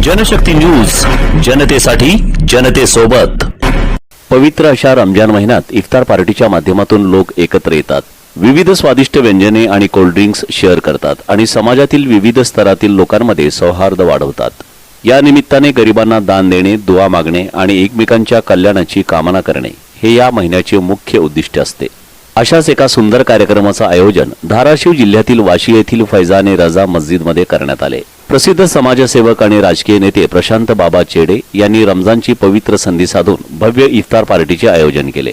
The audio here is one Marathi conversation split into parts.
जनशक्ती न्यूज, जनतेसाठी जनतेसोबत। पवित्र अशा रमजान महिन्यात इफ्तार पार्टीच्या माध्यमातून लोक एकत्र येतात, विविध स्वादिष्ट व्यंजने आणि कोल्ड ड्रिंक्स शेअर करतात आणि समाजातील विविध स्तरातील लोकांमध्ये सौहार्द वाढवतात। या निमित्ताने गरिबांना दान देणे, दुआ मागणे आणि एकमेकांच्या कल्याणाची कामना करणे हे या महिन्याचे मुख्य उद्दिष्ट असते। अशाच एका सुंदर कार्यक्रमाचे आयोजन धाराशिव जिल्ह्यातील वाशी येथील फैजाने रजा मस्जिदमध्ये करण्यात आले। प्रसिद्ध समाजसेवक आणि राजकीय नेते प्रशांत बाबा चेडे यांनी रमजानची पवित्र संधी साधून भव्य इफ्तार पार्टीचे आयोजन केले।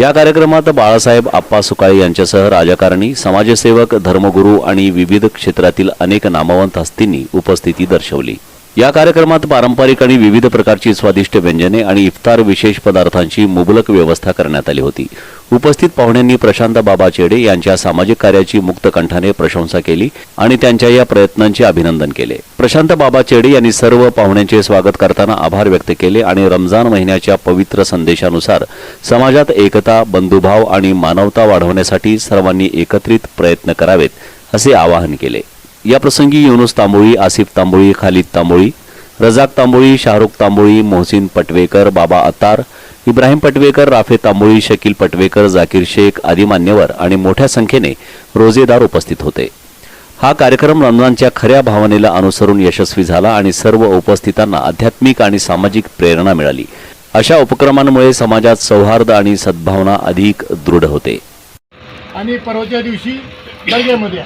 या कार्यक्रमात बाळासाहेब आप्पा सुकाळे यांच्यासह राजकारणी, समाजसेवक, धर्मगुरू आणि विविध क्षेत्रातील अनेक नामवंत हस्तींनी उपस्थिती दर्शवली। या कार्यक्रमात पारंपरिक आणि विविध प्रकारची स्वादिष्ट व्यंजने आणि इफ्तार विशेष पदार्थांची मुबलक व्यवस्था करण्यात आली होती। उपस्थित पाहुण्यांनी प्रशांत बाबा चेडे यांच्या सामाजिक कार्याची मुक्त कंठाने प्रशंसा केली आणि त्यांच्या या प्रयत्नांचे अभिनंदन केले। प्रशांत बाबा चेडे यांनी सर्व पाहुण्यांचे स्वागत करताना आभार व्यक्त केले आणि रमजान महिन्याच्या पवित्र संदेशानुसार समाजात एकता, बंधुभाव आणि मानवता वाढवण्यासाठी सर्वांनी एकत्रित प्रयत्न करावेत असे आवाहन केले। या प्रसंगी युनुस तांबोळी, आसिफ तांबोळी, खालिद तांबोळी, रजाक तांबोळी, शाहरुख तांबोळी, मोहसिन पटवेकर, बाबा अतार, इब्राहिम पटवेकर, राफे तांबोळी, शकील पटवेकर, जाकीर शेख आदी मान्यवर आणि मोठ्या संख्येने रोजेदार उपस्थित होते। हा कार्यक्रम रमजानच्या खऱ्या भावनेला अनुसरून यशस्वी झाला आणि सर्व उपस्थितांना आध्यात्मिक आणि सामाजिक प्रेरणा मिळाली। अशा उपक्रमांमुळे समाजात सौहार्द आणि सद्भावना अधिक दृढ होते। आणि परवाच्या दिवशी दर्ग्यामध्ये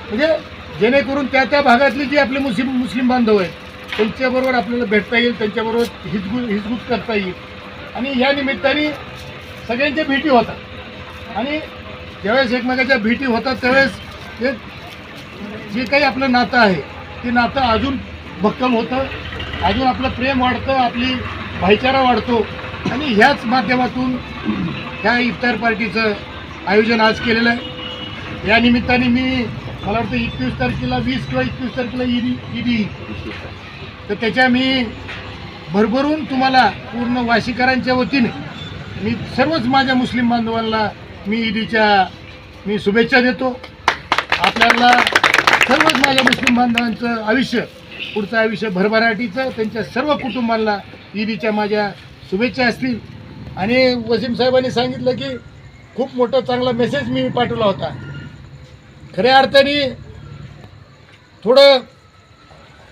म्हणजे जेणेकरून त्या भागातले जे आपले मुस्लिम बांधव आहेत त्यांच्याबरोबर आपल्याला भेटता येईल, त्यांच्याबरोबर हिजगुज करता येईल आणि या निमित्ताने सगळ्यांच्या भेटी होतात। आणि ज्यावेळेस एकमेकाच्या भेटी होतात त्यावेळेस जे काही आपलं नातं आहे ते नातं अजून भक्कम होतं, अजून आपलं प्रेम वाढतं, आपली भाईचारा वाढतो। आणि ह्याच माध्यमातून ह्या इफ्तार पार्टीचं आयोजन आज केलेलं आहे। या निमित्ताने मला वाटतं 21 तारखेला 20 किंवा 21 तारखेला ईदी तर त्याच्या मी भरभरून तुम्हाला पूर्ण वाशीकरांच्या वतीने मी सर्वच माझ्या मुस्लिम बांधवांना मी ईदीच्या शुभेच्छा देतो। आपल्याला सर्वच माझ्या मुस्लिम बांधवांचं आयुष्य, पुढचं आयुष्य भरभराटीचं, त्यांच्या सर्व कुटुंबांना ईदीच्या माझ्या शुभेच्छा असतील। आणि वसीम साहेबांनी सांगितलं की खूप मोठा चांगला मेसेज मी पाठवला होता। खऱ्या अर्थाने थोडं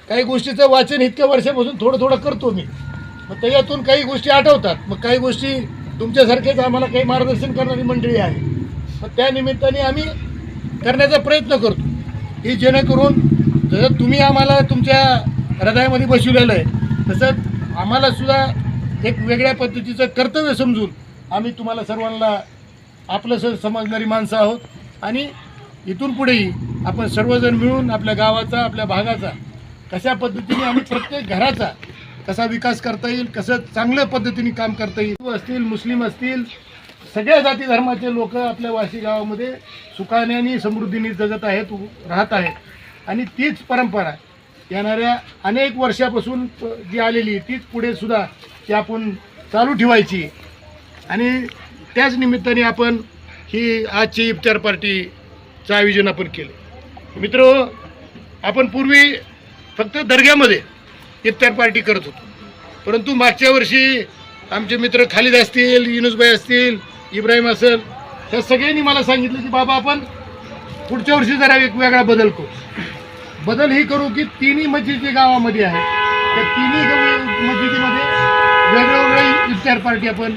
काही गोष्टीचं वाचन इतक्या वर्षापासून थोडं करतो मी, मग त्याच्यातून काही गोष्टी आठवतात, मग काही गोष्टी तुमच्यासारखेच आम्हाला काही मार्गदर्शन करणारी मंडळी आहे, मग त्या निमित्ताने आम्ही करण्याचा प्रयत्न करतो की जेणेकरून जसं तुम्ही आम्हाला तुमच्या हृदयामध्ये बसवलेलं आहे तसंच आम्हालासुद्धा एक वेगळ्या पद्धतीचं कर्तव्य समजून आम्ही तुम्हाला सर्वांना आपलं समजणारी माणसं आहोत। आणि इथून पुढेही आपण सर्वजण मिळून आपल्या गावाचा, आपल्या भागाचा कशा पद्धतीने आणि प्रत्येक घराचा कसा विकास करता येईल, कसं चांगल्या पद्धतीने काम करता येईल, असतील मुस्लिम असतील सगळ्या जाती धर्माचे लोक आपल्या वाशी गावामध्ये सुखाने आणि समृद्धीने जगत आहेत, राहत आहेत। आणि तीच परंपरा येणाऱ्या अनेक वर्षापासून जी आलेली तीच पुढे सुद्धा ती आपण चालू ठेवायची। आणि त्याच निमित्ताने आपण ही आजची इफ्तार पार्टीचं आयोजन आपण केलं। मित्र, आपण पूर्वी फक्त दर्ग्यामध्ये इफ्तार पार्टी करत होतो, परंतु मागच्या वर्षी आमचे मित्र खालिद असतील, युनुसभाई असतील, इब्राहिम असेल, त्या सगळ्यांनी मला सांगितलं की बाबा आपण पुढच्या वर्षी जरा एक वेगळा बदल ही करू की तिन्ही मस्जिदी गावामध्ये आहे त्या तिन्ही मस्जिदीमध्ये वेगवेगळी इफ्तार पार्टी आपण